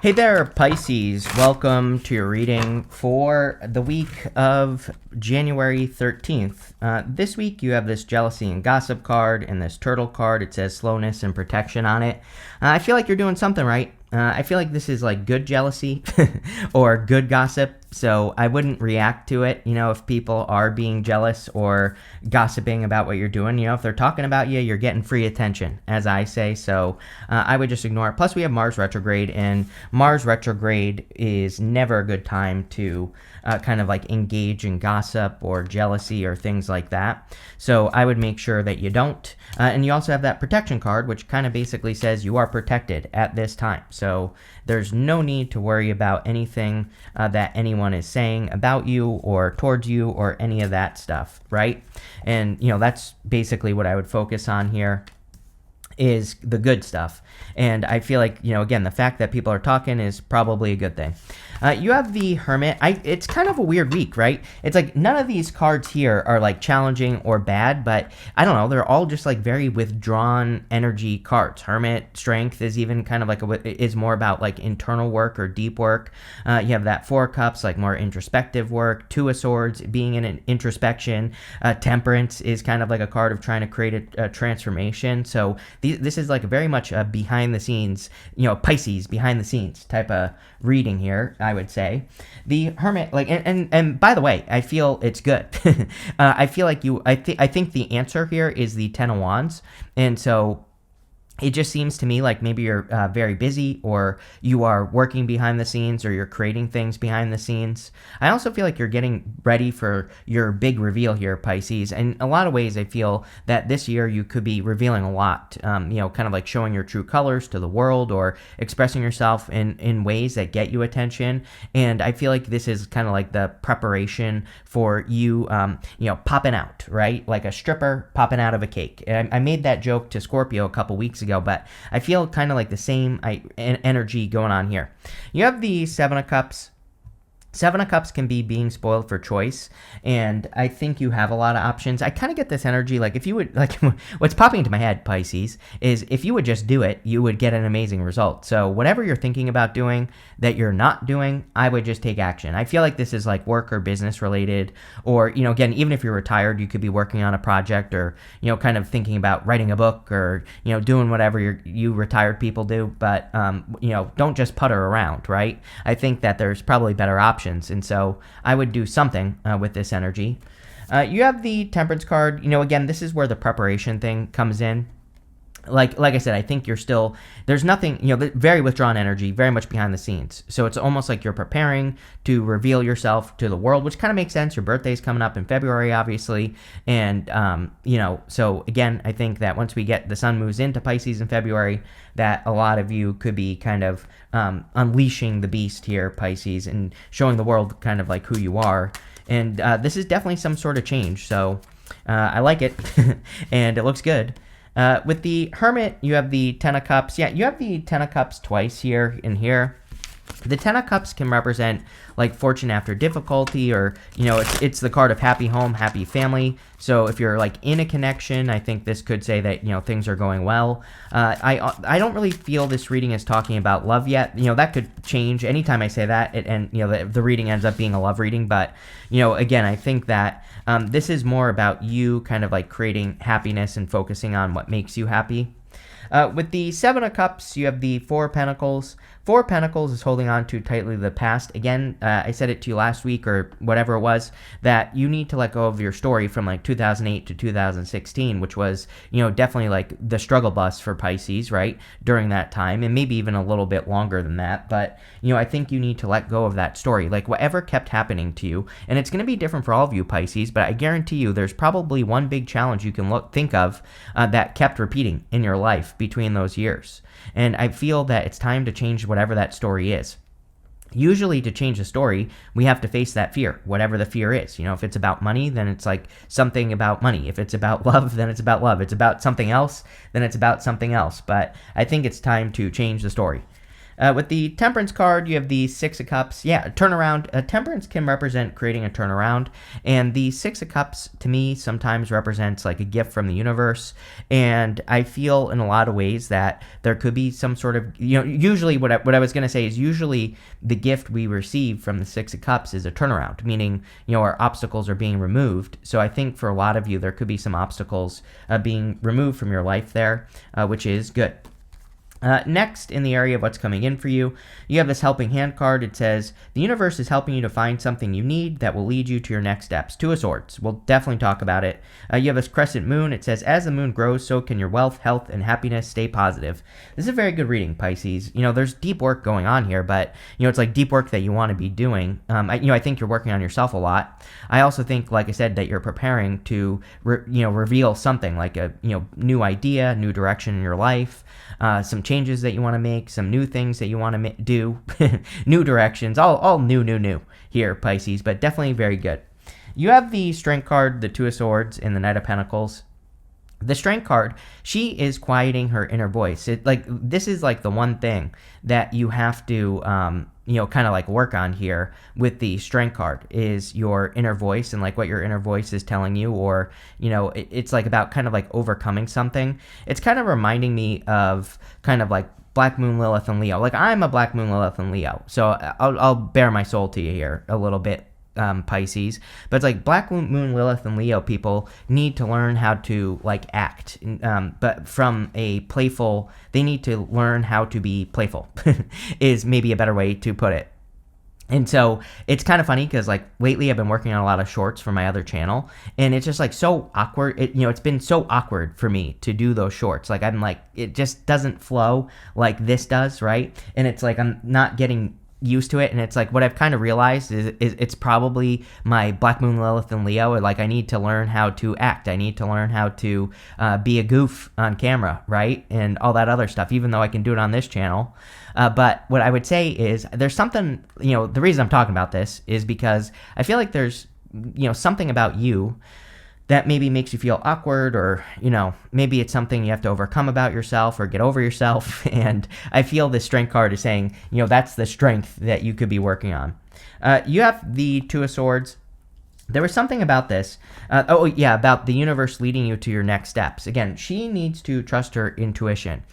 Hey there, Pisces. Welcome to your reading for the week of January 13th. This week you have this jealousy and gossip card and this turtle card. It says slowness and protection on it. I feel like you're doing something right. I feel like this is like good jealousy or good gossip, so I wouldn't react to it, if people are being jealous or gossiping about what you're doing. If they're talking about you, you're getting free attention, as I say, so I would just ignore it. Plus, we have Mars retrograde, and Mars retrograde is never a good time to kind of like engage in gossip or jealousy or things like that, so I would make sure that you don't. And you also have that protection card, which kind of basically says you are protected at this time. So there's no need to worry about anything that anyone is saying about you or towards you or any of that stuff, right? And, that's basically what I would focus on here is the good stuff. And I feel like, again, the fact that people are talking is probably a good thing. You have the Hermit. It's kind of a weird week, right? It's like none of these cards here are like challenging or bad, but I don't know. They're all just like very withdrawn energy cards. Hermit, Strength is even kind of like is more about like internal work or deep work. You have that Four of Cups, like more introspective work. Two of Swords being in an introspection. Temperance is kind of like a card of trying to create a transformation. So this is like very much a behind the scenes, Pisces behind the scenes type of reading here, I would say. The Hermit, like, and by the way, I feel it's good. I feel like I think the answer here is the Ten of Wands, and so it just seems to me like maybe you're very busy, or you are working behind the scenes, or you're creating things behind the scenes. I also feel like you're getting ready for your big reveal here, Pisces. And in a lot of ways, I feel that this year you could be revealing a lot, kind of like showing your true colors to the world or expressing yourself in ways that get you attention. And I feel like this is kind of like the preparation for you, popping out, right? Like a stripper popping out of a cake. And I made that joke to Scorpio a couple weeks ago, but I feel kind of like the same energy going on here. You have the Seven of Cups. Seven of Cups can be being spoiled for choice, and I think you have a lot of options. I kind of get this energy, like if you would, like what's popping into my head, Pisces, is if you would just do it, you would get an amazing result. So whatever you're thinking about doing that you're not doing, I would just take action. I feel like this is like work or business related, or, again, even if you're retired, you could be working on a project, or, kind of thinking about writing a book, or, doing whatever you retired people do, but, don't just putter around, right? I think that there's probably better options. And so I would do something with this energy. You have the Temperance card. Again, this is where the preparation thing comes in. Like I said, I think you're still, there's nothing, very withdrawn energy, very much behind the scenes. So it's almost like you're preparing to reveal yourself to the world, which kind of makes sense. Your birthday's coming up in February, obviously. And, so again, I think that once the sun moves into Pisces in February, that a lot of you could be kind of unleashing the beast here, Pisces, and showing the world kind of like who you are. And this is definitely some sort of change. So I like it, and it looks good. With the Hermit, you have the Ten of Cups. Yeah, you have the Ten of Cups twice here and here. The Ten of Cups can represent like fortune after difficulty, or, it's the card of happy home, happy family. So if you're like in a connection, I think this could say that, things are going well. I don't really feel this reading is talking about love yet. That could change anytime I say that, and the reading ends up being a love reading. But, again, I think that this is more about you kind of like creating happiness and focusing on what makes you happy. With the Seven of Cups, you have the Four of Pentacles. Four of Pentacles is holding on to tightly the past. Again, I said it to you last week or whatever it was, that you need to let go of your story from like 2008 to 2016, which was, definitely like the struggle bus for Pisces, right? During that time, and maybe even a little bit longer than that. But, I think you need to let go of that story, like whatever kept happening to you. And it's going to be different for all of you, Pisces, but I guarantee you there's probably one big challenge you can think of that kept repeating in your life between those years. And I feel that it's time to change whatever that story is. Usually to change the story, we have to face that fear, whatever the fear is. If it's about money, then it's like something about money. If it's about love, then it's about love. It's about something else, then it's about something else. But I think it's time to change the story. With the Temperance card, you have the Six of Cups. Yeah, turnaround. Temperance can represent creating a turnaround, and the Six of Cups to me sometimes represents like a gift from the universe. And I feel in a lot of ways that there could be some sort of, usually what I was going to say is usually the gift we receive from the Six of Cups is a turnaround, meaning, our obstacles are being removed. So I think for a lot of you, there could be some obstacles being removed from your life there, which is good. Next, in the area of what's coming in for you, you have this helping hand card. It says, the universe is helping you to find something you need that will lead you to your next steps. Two of Swords. We'll definitely talk about it. You have this crescent moon. It says, as the moon grows, so can your wealth, health, and happiness. Stay positive. This is a very good reading, Pisces. There's deep work going on here, but, it's like deep work that you want to be doing. I think you're working on yourself a lot. I also think, like I said, that you're preparing to, reveal something like a, new idea, new direction in your life, some changes that you want to make, some new things that you want to do, new directions, all new here, Pisces, but definitely very good. You have the Strength card, the Two of Swords, and the Knight of Pentacles. The Strength card, she is quieting her inner voice. This is like the one thing that you have to, kind of like work on here with the Strength card is your inner voice and like what your inner voice is telling you, or, it's like about kind of like overcoming something. It's kind of reminding me of kind of like Black Moon, Lilith, and Leo. Like I'm a Black Moon, Lilith, and Leo. So I'll bare my soul to you here a little bit. Pisces, but it's like Black Moon, Lilith, and Leo people need to learn how to like act, but from a playful, they need to learn how to be playful is maybe a better way to put it. And so it's kind of funny because like lately I've been working on a lot of shorts for my other channel, and it's just like so awkward. It's been so awkward for me to do those shorts. Like I'm like, it just doesn't flow like this does, right? And it's like I'm not getting used to it, and it's like what I've kind of realized is it's probably my Black Moon, Lilith, and Leo. Like I need to learn how to act. I need to learn how to be a goof on camera, right? And all that other stuff, even though I can do it on this channel. But what I would say is there's something, the reason I'm talking about this is because I feel like there's, something about you that maybe makes you feel awkward, or, maybe it's something you have to overcome about yourself or get over yourself. And I feel the Strength card is saying, that's the strength that you could be working on. You have the Two of Swords. There was something about this. About the universe leading you to your next steps. Again, she needs to trust her intuition.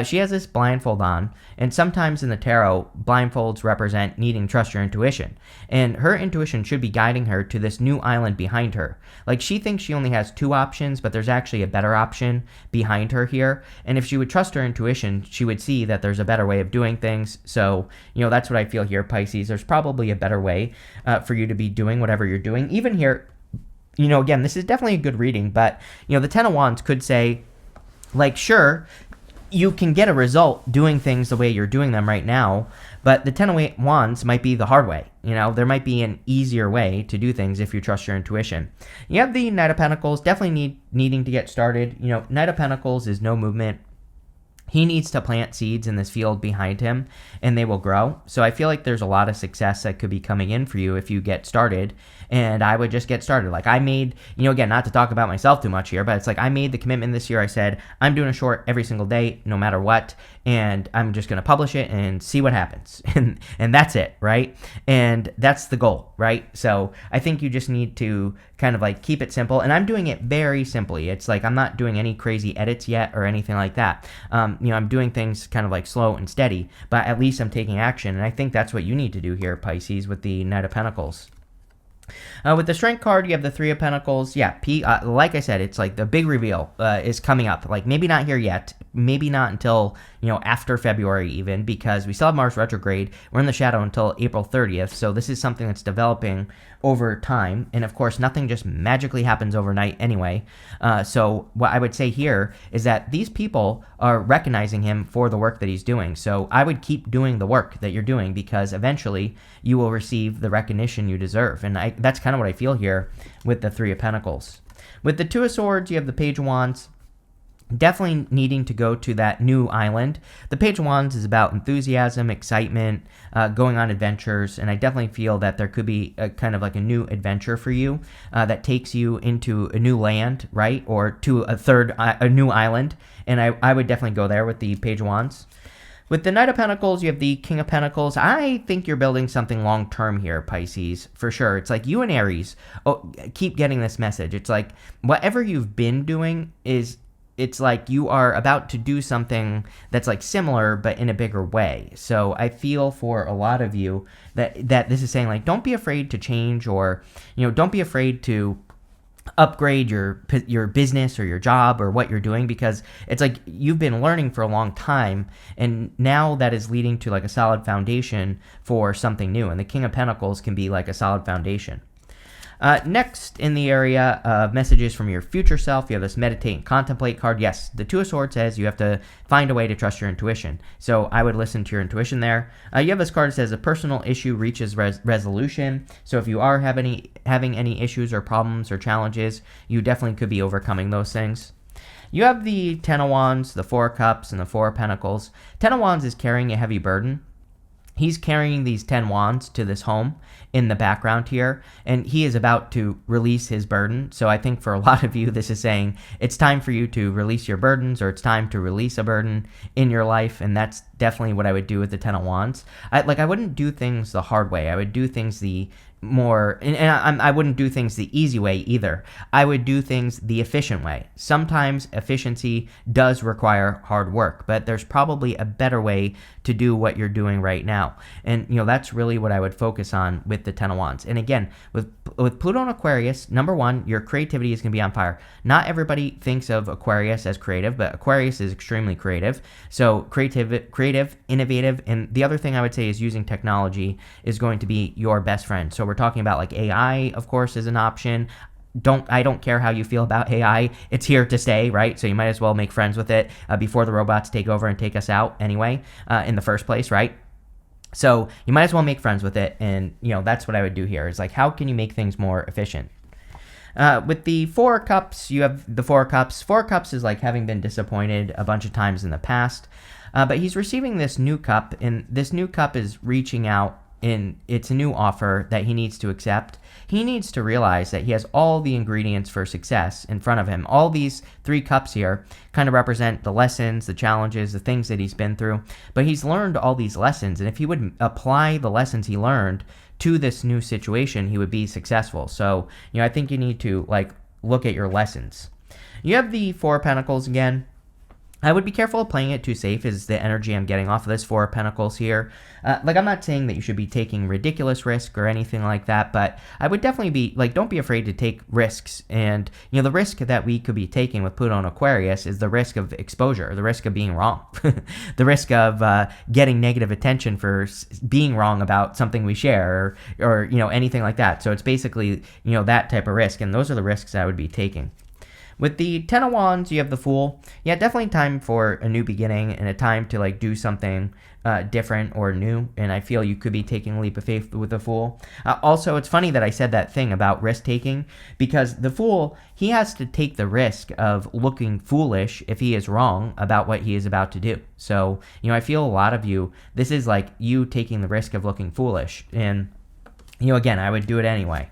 She has this blindfold on, and sometimes in the tarot, blindfolds represent needing to trust your intuition. And her intuition should be guiding her to this new island behind her. Like she thinks she only has two options, but there's actually a better option behind her here. And if she would trust her intuition, she would see that there's a better way of doing things. So, that's what I feel here, Pisces. There's probably a better way for you to be doing whatever you're doing. Even here, again, this is definitely a good reading, but, the Ten of Wands could say, like, sure, you can get a result doing things the way you're doing them right now, but the Ten of Wands might be the hard way. There might be an easier way to do things if you trust your intuition. You have the Knight of Pentacles, definitely needing to get started. Knight of Pentacles is no movement. He needs to plant seeds in this field behind him, and they will grow. So I feel like there's a lot of success that could be coming in for you if you get started. And I would just get started. Like I made, again, not to talk about myself too much here, but it's like I made the commitment this year. I said, I'm doing a short every single day, no matter what. And I'm just going to publish it and see what happens. And that's it, right? And that's the goal, right? So I think you just need to kind of like keep it simple. And I'm doing it very simply. It's like I'm not doing any crazy edits yet or anything like that. I'm doing things kind of like slow and steady, but at least I'm taking action. And I think that's what you need to do here, Pisces, with the Knight of Pentacles. With the Strength card, you have the Three of Pentacles. Yeah, like I said, it's like the big reveal is coming up. Like maybe not here yet. Maybe not until, after February even, because we still have Mars retrograde. We're in the shadow until April 30th. So this is something that's developing over time. And of course, nothing just magically happens overnight anyway. So what I would say here is that these people are recognizing him for the work that he's doing. So I would keep doing the work that you're doing, because eventually you will receive the recognition you deserve. And that's kind of what I feel here with the Three of Pentacles. With the Two of Swords, you have the Page of Wands. Definitely needing to go to that new island. The Page of Wands is about enthusiasm, excitement, going on adventures, and I definitely feel that there could be a kind of like a new adventure for you that takes you into a new land, right? Or to a new island, and I would definitely go there with the Page of Wands. With the Knight of Pentacles, you have the King of Pentacles. I think you're building something long-term here, Pisces, for sure. It's like you and Aries keep getting this message. It's like whatever you've been doing it's like you are about to do something that's like similar, but in a bigger way. So I feel for a lot of you that this is saying like, don't be afraid to change, or, don't be afraid to upgrade your business or your job or what you're doing, because it's like you've been learning for a long time, and now that is leading to like a solid foundation for something new, and the King of Pentacles can be like a solid foundation. Next, in the area of messages from your future self, you have this meditate and contemplate card. Yes, the Two of Swords says you have to find a way to trust your intuition. So I would listen to your intuition there. You have this card that says a personal issue reaches resolution. So if you are having any issues or problems or challenges, you definitely could be overcoming those things. You have the Ten of Wands, the Four of Cups, and the Four of Pentacles. Ten of Wands is carrying a heavy burden. He's carrying these 10 wands to this home in the background here, and he is about to release his burden. So I think for a lot of you, this is saying it's time for you to release your burdens, or it's time to release a burden in your life, and that's definitely what I would do with the 10 of Wands. I wouldn't do things the hard way. I would do things the more, and I wouldn't do things the easy way either. I would do things the efficient way. Sometimes efficiency does require hard work, but there's probably a better way to do what you're doing right now. And, that's really what I would focus on with the Ten of Wands. And again, with Pluto and Aquarius, number one, your creativity is going to be on fire. Not everybody thinks of Aquarius as creative, but Aquarius is extremely creative. So creative, innovative, and the other thing I would say is using technology is going to be your best friend. So we're talking about like AI, of course, is an option. I don't care how you feel about AI. It's here to stay, right? So you might as well make friends with it before the robots take over and take us out anyway, in the first place, right? So you might as well make friends with it. And, that's what I would do here, is like, how can you make things more efficient? With the Four of Cups, you have the Four of Cups. Four of Cups is like having been disappointed a bunch of times in the past. But he's receiving this new cup, and this new cup is reaching out, and it's a new offer that he needs to accept. He needs to realize that he has all the ingredients for success in front of him. All these three cups here kind of represent the lessons, the challenges, the things that he's been through. But he's learned all these lessons, and if he would apply the lessons he learned to this new situation, he would be successful. So, I think you need to look at your lessons. You have the Four of Pentacles again. I would be careful of playing it too safe, is the energy I'm getting off of this Four of Pentacles here. I'm not saying that you should be taking ridiculous risk or anything like that, but I would definitely be, don't be afraid to take risks. And, the risk that we could be taking with Pluto and Aquarius is the risk of exposure, the risk of being wrong, the risk of getting negative attention for being wrong about something we share, or anything like that. So it's basically, that type of risk, and those are the risks I would be taking. With the Ten of Wands, you have the Fool. Yeah, definitely time for a new beginning and a time to do something different or new. And I feel you could be taking a leap of faith with the Fool. Also, it's funny that I said that thing about risk taking, because the Fool, he has to take the risk of looking foolish if he is wrong about what he is about to do. So, I feel a lot of you, this is like you taking the risk of looking foolish. And, again, I would do it anyway.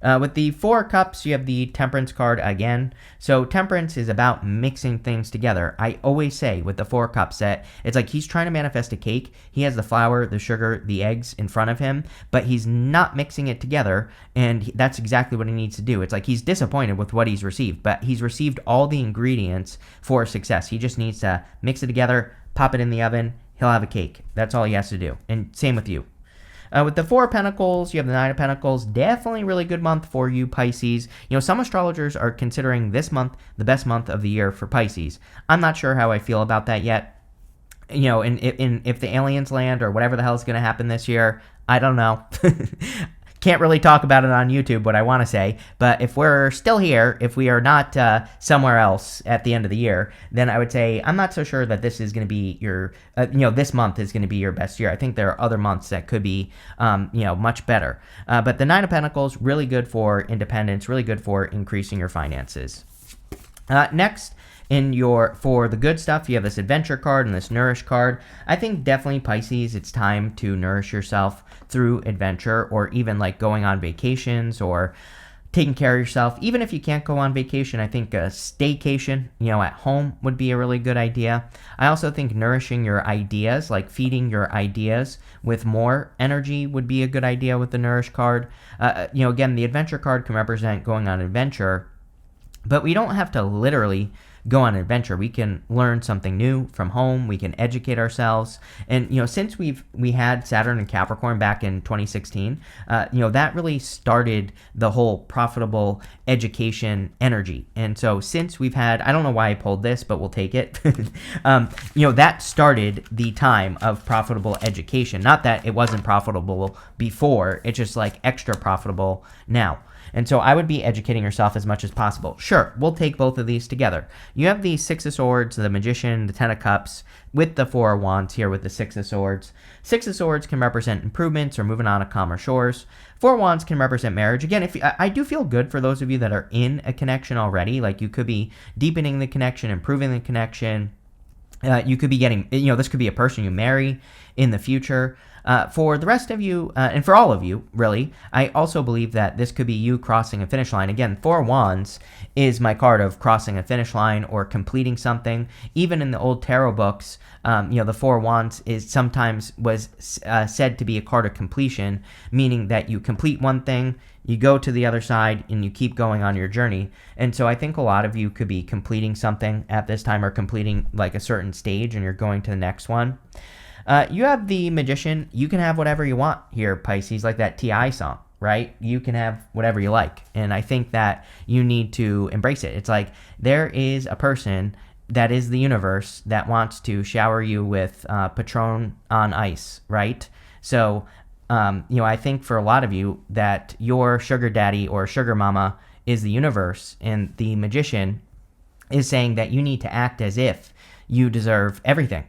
With the Four of Cups, you have the Temperance card again. So Temperance is about mixing things together. I always say with the Four of Cups that it's like he's trying to manifest a cake. He has the flour, the sugar, the eggs in front of him, but he's not mixing it together, and that's exactly what he needs to do. It's like he's disappointed with what he's received, but he's received all the ingredients for success. He just needs to mix it together, pop it in the oven, he'll have a cake. That's all he has to do. And same with you. With the Four of Pentacles, you have the Nine of Pentacles. Definitely really good month for you, Pisces. Some astrologers are considering this month the best month of the year for Pisces. I'm not sure how I feel about that yet. If the aliens land or whatever the hell is going to happen this year, I don't know. Can't really talk about it on YouTube, what I want to say. But if we're still here, if we are not somewhere else at the end of the year, then I would say I'm not so sure that this is going to be your, this month is going to be your best year. I think there are other months that could be, much better. But the Nine of Pentacles, really good for independence, really good for increasing your finances. Next, for the good stuff, you have this Adventure card and this Nourish card. I think definitely, Pisces, it's time to nourish yourself through adventure, or even going on vacations, or taking care of yourself. Even if you can't go on vacation, I think a staycation, at home would be a really good idea. I also think nourishing your ideas, like feeding your ideas with more energy, would be a good idea with the Nourish card. Again, the Adventure card can represent going on an adventure, but we don't have to literally go on an adventure. We can learn something new from home. We can educate ourselves. And, since we had Saturn and Capricorn back in 2016, that really started the whole profitable education energy. And so since we've had, I don't know why I pulled this, but we'll take it. That started the time of profitable education. Not that it wasn't profitable before, it's just like extra profitable now. And so I would be educating yourself as much as possible. Sure, we'll take both of these together. You have the Six of Swords, the Magician, the Ten of Cups, with the Four of Wands here with the Six of Swords. Six of Swords can represent improvements or moving on to calmer shores. Four of Wands can represent marriage. Again, I do feel good for those of you that are in a connection already. Like you could be deepening the connection, improving the connection. You could be getting, this could be a person you marry in the future. For the rest of you, and for all of you, really, I also believe that this could be you crossing a finish line. Again, Four of Wands is my card of crossing a finish line or completing something. Even in the old tarot books, the Four of Wands was said to be a card of completion, meaning that you complete one thing, you go to the other side, and you keep going on your journey. And so I think a lot of you could be completing something at this time or completing like a certain stage, and you're going to the next one. You have the Magician. You can have whatever you want here, Pisces, like that T.I. song, right? You can have whatever you like. And I think that you need to embrace it. It's like there is a person that is the universe that wants to shower you with Patron on ice, right? So, I think for a lot of you that your sugar daddy or sugar mama is the universe, and the Magician is saying that you need to act as if you deserve everything.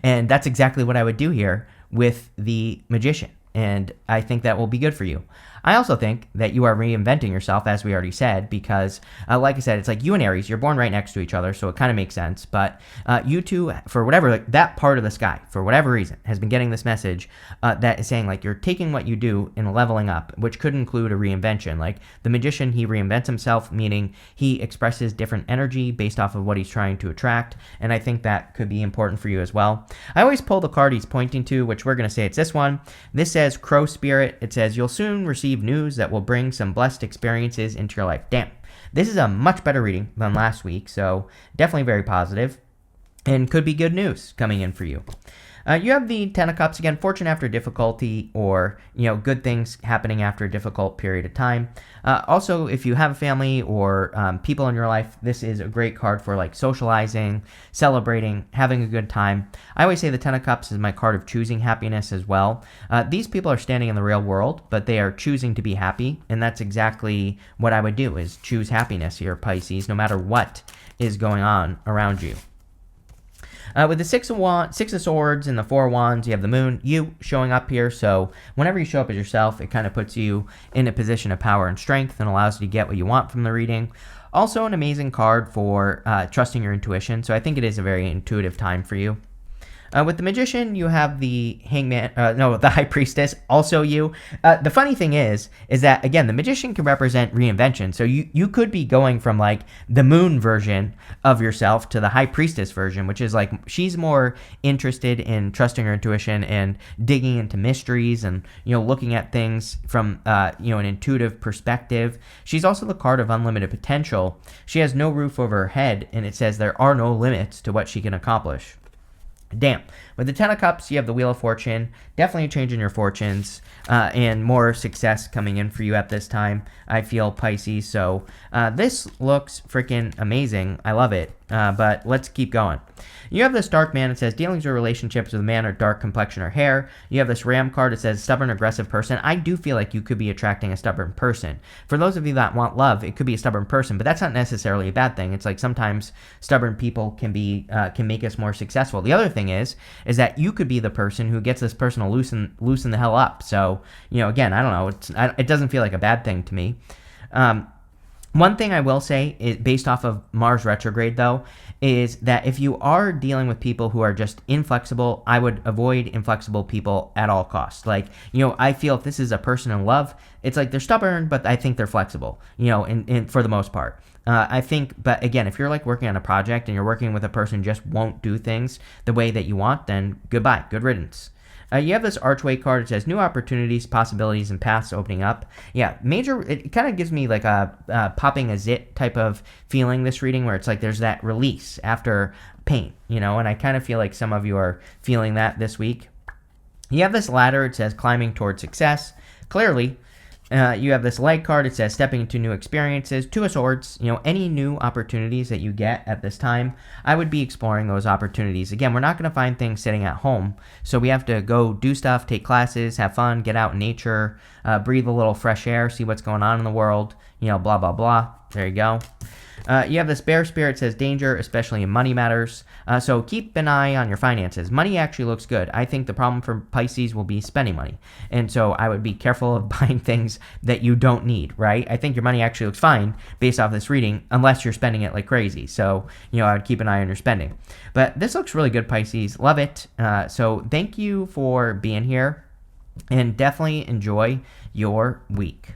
And that's exactly what I would do here with the Magician. And I think that will be good for you. I also think that you are reinventing yourself, as we already said, because, like I said, it's like you and Aries, you're born right next to each other, so it kind of makes sense. But you two, for whatever, like that part of the sky, for whatever reason, has been getting this message that is saying, like, you're taking what you do and leveling up, which could include a reinvention. Like the Magician, he reinvents himself, meaning he expresses different energy based off of what he's trying to attract. And I think that could be important for you as well. I always pull the card he's pointing to, which we're going to say it's this one. This says Crow Spirit. It says, you'll soon receive news that will bring some blessed experiences into your life. Damn. This is a much better reading than last week, so definitely very positive and could be good news coming in for you. You have the Ten of Cups, again, fortune after difficulty, or, good things happening after a difficult period of time. Also, if you have a family or people in your life, this is a great card for like socializing, celebrating, having a good time. I always say the Ten of Cups is my card of choosing happiness as well. These people are standing in the real world, but they are choosing to be happy, and that's exactly what I would do, is choose happiness here, Pisces, no matter what is going on around you. With the Six of Swords and the Four of Wands, you have the Moon, you showing up here. So whenever you show up as yourself, it kind of puts you in a position of power and strength and allows you to get what you want from the reading. Also an amazing card for trusting your intuition. So I think it is a very intuitive time for you. With the Magician, you have the the High Priestess, also you. The funny thing is that, again, the Magician can represent reinvention. So you could be going from, like, the Moon version of yourself to the High Priestess version, which is, like, she's more interested in trusting her intuition and digging into mysteries and, looking at things from, an intuitive perspective. She's also the card of unlimited potential. She has no roof over her head, and it says there are no limits to what she can accomplish. Damn. With the Ten of Cups, you have the Wheel of Fortune. Definitely a change in your fortunes and more success coming in for you at this time, I feel, Pisces. So this looks freaking amazing. I love it. But let's keep going. You have this Dark Man. It says dealings or relationships with a man or dark complexion or hair. You have this Ram card. It says stubborn, aggressive person. I do feel like you could be attracting a stubborn person. For those of you that want love, it could be a stubborn person, but that's not necessarily a bad thing. It's like sometimes stubborn people can make us more successful. The other thing is that you could be the person who gets this person to loosen the hell up. So, again, I don't know. It doesn't feel like a bad thing to me. One thing I will say is based off of Mars retrograde, though, is that if you are dealing with people who are just inflexible, I would avoid inflexible people at all costs. Like, I feel if this is a person in love, it's like they're stubborn, but I think they're flexible, for the most part. I think, but again, if you're like working on a project and you're working with a person who just won't do things the way that you want, then goodbye, good riddance. You have this archway card. It says new opportunities, possibilities, and paths opening up. Yeah, major. It kind of gives me like a popping a zit type of feeling, this reading, where it's like there's that release after pain, and I kind of feel like some of you are feeling that this week. You have this ladder. It says climbing toward success. Clearly, you have this leg card. It says stepping into new experiences. Two of Swords. Any new opportunities that you get at this time, I would be exploring those opportunities. Again, we're not going to find things sitting at home, so we have to go do stuff, take classes, have fun, get out in nature, breathe a little fresh air, see what's going on in the world. Blah blah blah. There you go. You have this bear spirit, says danger, especially in money matters. So keep an eye on your finances. Money actually looks good. I think the problem for Pisces will be spending money. And so I would be careful of buying things that you don't need, right? I think your money actually looks fine based off this reading, unless you're spending it like crazy. So, I would keep an eye on your spending. But this looks really good, Pisces. Love it. So thank you for being here, and definitely enjoy your week.